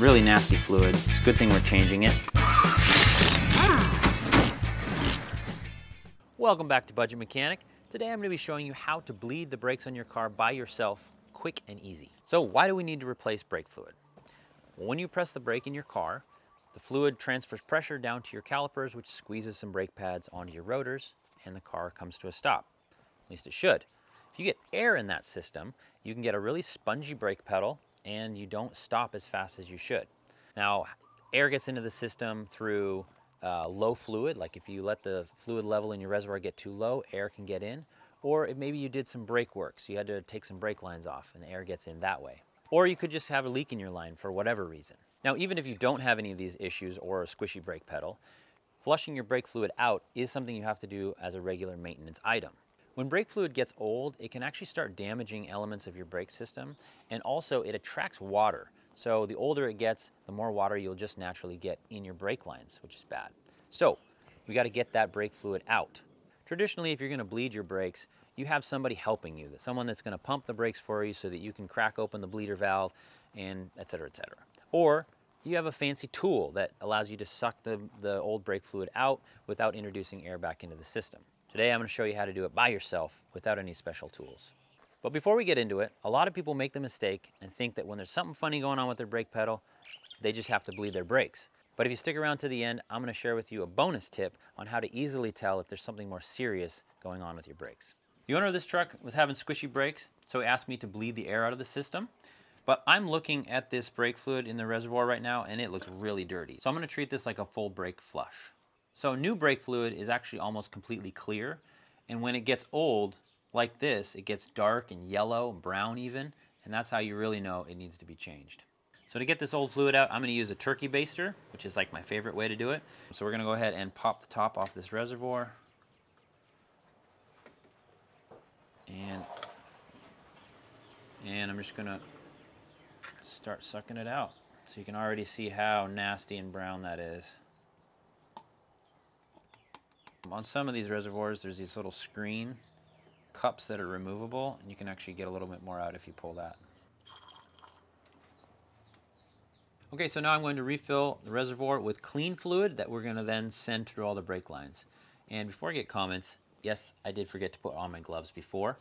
really nasty fluid. It's a good thing we're changing it. Welcome back to Budget Mechanic. Today I'm going to be showing you how to bleed the brakes on your car by yourself, quick and easy. So why do we need to replace brake fluid? When you press the brake in your car, the fluid transfers pressure down to your calipers, which squeezes some brake pads onto your rotors, and the car comes to a stop. At least it should. If you get air in that system, you can get a really spongy brake pedal and you don't stop as fast as you should. Now, air gets into the system through low fluid, like if you let the fluid level in your reservoir get too low, air can get in. Or maybe you did some brake work, so you had to take some brake lines off and air gets in that way. Or you could just have a leak in your line for whatever reason. Now, even if you don't have any of these issues or a squishy brake pedal, flushing your brake fluid out is something you have to do as a regular maintenance item. When brake fluid gets old, it can actually start damaging elements of your brake system, and also it attracts water. So the older it gets, the more water you'll just naturally get in your brake lines, which is bad. So we got to get that brake fluid out. Traditionally, if you're going to bleed your brakes, you have somebody helping you, someone that's going to pump the brakes for you so that you can crack open the bleeder valve, and et cetera, et cetera. Or you have a fancy tool that allows you to suck the old brake fluid out without introducing air back into the system. Today I'm going to show you how to do it by yourself without any special tools. But before we get into it, a lot of people make the mistake and think that when there's something funny going on with their brake pedal, they just have to bleed their brakes. But if you stick around to the end, I'm going to share with you a bonus tip on how to easily tell if there's something more serious going on with your brakes. The owner of this truck was having squishy brakes, so he asked me to bleed the air out of the system. But I'm looking at this brake fluid in the reservoir right now and it looks really dirty. So I'm going to treat this like a full brake flush. So new brake fluid is actually almost completely clear, and when it gets old, like this, it gets dark and yellow, brown even, and that's how you really know it needs to be changed. So to get this old fluid out, I'm going to use a turkey baster, which is like my favorite way to do it. So we're going to go ahead and pop the top off this reservoir. And I'm just going to start sucking it out. So you can already see how nasty and brown that is. On some of these reservoirs, there's these little screen cups that are removable, and you can actually get a little bit more out if you pull that. Okay, so now I'm going to refill the reservoir with clean fluid that we're going to then send through all the brake lines. And before I get comments, yes, I did forget to put on my gloves before,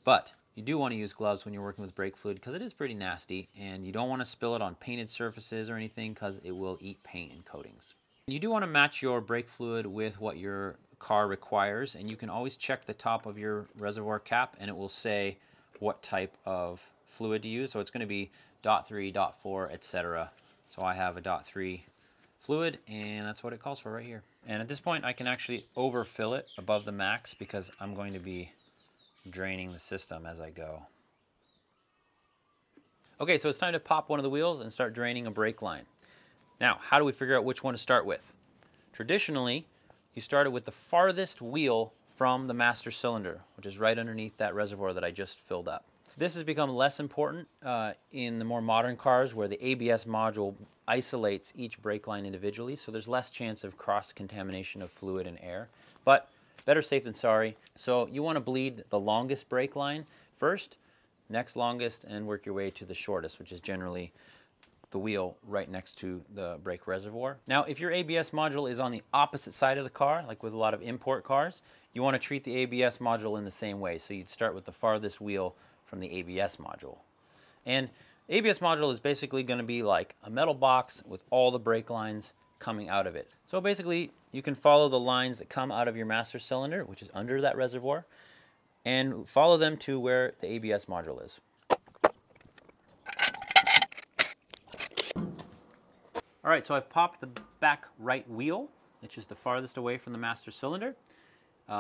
but you do want to use gloves when you're working with brake fluid because it is pretty nasty, and you don't want to spill it on painted surfaces or anything because it will eat paint and coatings. You do want to match your brake fluid with what your car requires, and you can always check the top of your reservoir cap and it will say what type of fluid to use. So it's going to be .3, .4, etc. So I have a .3 fluid and that's what it calls for right here. And at this point I can actually overfill it above the max because I'm going to be draining the system as I go. Okay, so it's time to pop one of the wheels and start draining a brake line. Now, how do we figure out which one to start with? Traditionally, you started with the farthest wheel from the master cylinder, which is right underneath that reservoir that I just filled up. This has become less important in the more modern cars where the ABS module isolates each brake line individually, so there's less chance of cross-contamination of fluid and air. But better safe than sorry. So you want to bleed the longest brake line first, next longest, and work your way to the shortest, which is generally the wheel right next to the brake reservoir. Now, if your ABS module is on the opposite side of the car, like with a lot of import cars, you want to treat the ABS module in the same way. So you'd start with the farthest wheel from the ABS module. And ABS module is basically going to be like a metal box with all the brake lines coming out of it. So basically, you can follow the lines that come out of your master cylinder, which is under that reservoir, and follow them to where the ABS module is. All right, so I've popped the back right wheel, which is the farthest away from the master cylinder.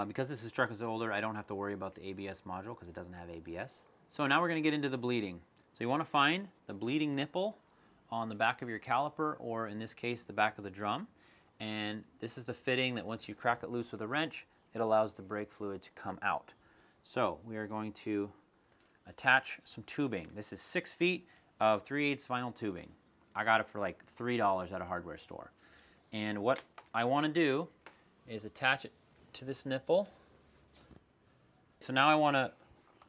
Because this truck is older, I don't have to worry about the ABS module because it doesn't have ABS. So now we're going to get into the bleeding. So you want to find the bleeding nipple on the back of your caliper, or in this case, the back of the drum. And this is the fitting that once you crack it loose with a wrench, it allows the brake fluid to come out. So we are going to attach some tubing. This is 6 feet of 3/8 vinyl tubing. I got it for like $3 at a hardware store. And what I want to do is attach it to this nipple. So now I want to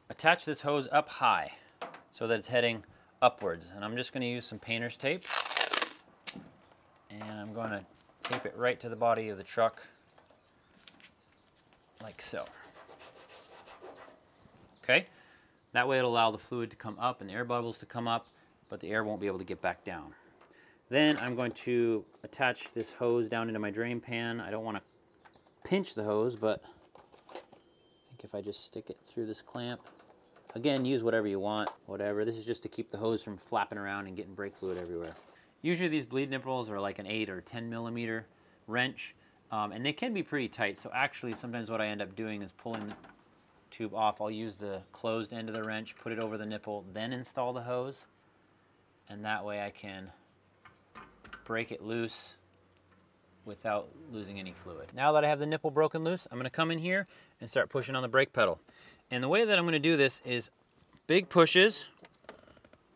attach this hose up high so that it's heading upwards. And I'm just going to use some painter's tape. And I'm going to tape it right to the body of the truck, like so. Okay, that way it'll allow the fluid to come up and the air bubbles to come up, but the air won't be able to get back down. Then I'm going to attach this hose down into my drain pan. I don't want to pinch the hose, but I think if I just stick it through this clamp, again, use whatever you want, whatever. This is just to keep the hose from flapping around and getting brake fluid everywhere. Usually these bleed nipples are like an 8 or 10 millimeter wrench, and they can be pretty tight. So actually sometimes what I end up doing is pulling the tube off. I'll use the closed end of the wrench, put it over the nipple, then install the hose, and that way I can break it loose without losing any fluid. Now that I have the nipple broken loose, I'm going to come in here and start pushing on the brake pedal. And the way that I'm going to do this is big pushes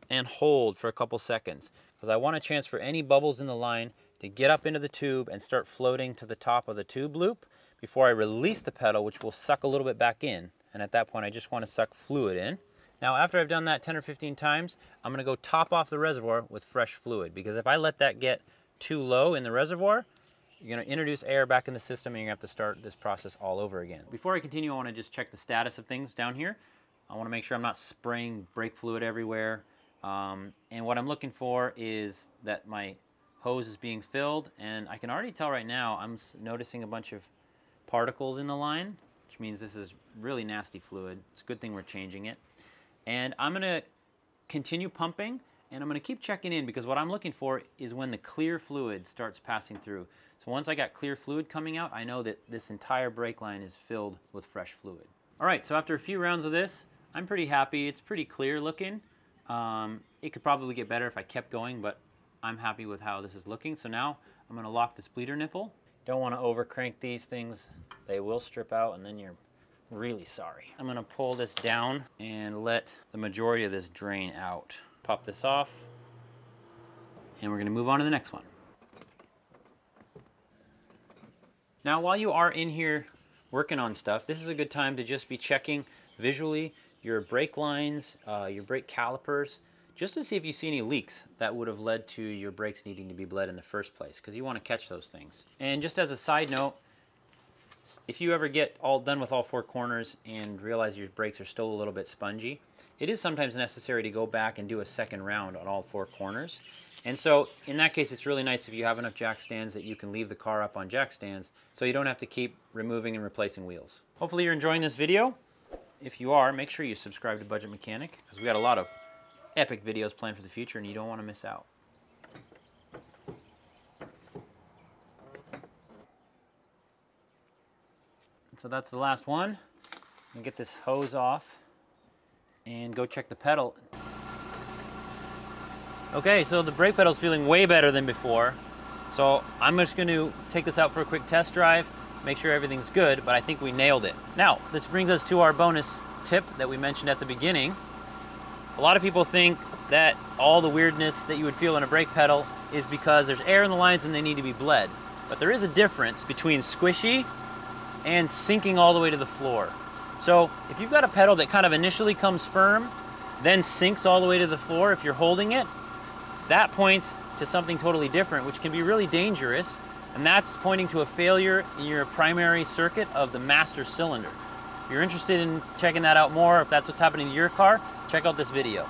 and hold for a couple seconds, because I want a chance for any bubbles in the line to get up into the tube and start floating to the top of the tube loop before I release the pedal, which will suck a little bit back in. And at that point, I just want to suck fluid in. Now, after I've done that 10 or 15 times, I'm going to go top off the reservoir with fresh fluid, because if I let that get too low in the reservoir, you're going to introduce air back in the system and you're going to have to start this process all over again. Before I continue, I want to just check the status of things down here. I want to make sure I'm not spraying brake fluid everywhere. And what I'm looking for is that my hose is being filled, and I can already tell right now I'm noticing a bunch of particles in the line, which means this is really nasty fluid. It's a good thing we're changing it. And I'm going to continue pumping, and I'm going to keep checking in, because what I'm looking for is when the clear fluid starts passing through. So once I got clear fluid coming out, I know that this entire brake line is filled with fresh fluid. All right, so after a few rounds of this, I'm pretty happy. It's pretty clear looking. It could probably get better if I kept going, but I'm happy with how this is looking. So now I'm going to lock this bleeder nipple. Don't want to over crank these things. They will strip out, and then you're really sorry. I'm going to pull this down and let the majority of this drain out. Pop this off, and we're going to move on to the next one. Now, while you are in here working on stuff, this is a good time to just be checking visually your brake lines, your brake calipers, just to see if you see any leaks that would have led to your brakes needing to be bled in the first place, because you want to catch those things. And just as a side note, if you ever get all done with all four corners and realize your brakes are still a little bit spongy, it is sometimes necessary to go back and do a second round on all four corners. And so in that case, it's really nice if you have enough jack stands that you can leave the car up on jack stands, so you don't have to keep removing and replacing wheels. Hopefully you're enjoying this video. If you are, make sure you subscribe to Budget Mechanic, because we got a lot of epic videos planned for the future and you don't want to miss out. So that's the last one. And get this hose off and go check the pedal. Okay, so the brake pedal's feeling way better than before. So I'm just going to take this out for a quick test drive, make sure everything's good, but I think we nailed it. Now, this brings us to our bonus tip that we mentioned at the beginning. A lot of people think that all the weirdness that you would feel in a brake pedal is because there's air in the lines and they need to be bled. But there is a difference between squishy and sinking all the way to the floor. So if you've got a pedal that kind of initially comes firm, then sinks all the way to the floor if you're holding it, that points to something totally different, which can be really dangerous, and that's pointing to a failure in your primary circuit of the master cylinder. If you're interested in checking that out more, if that's what's happening to your car, check out this video.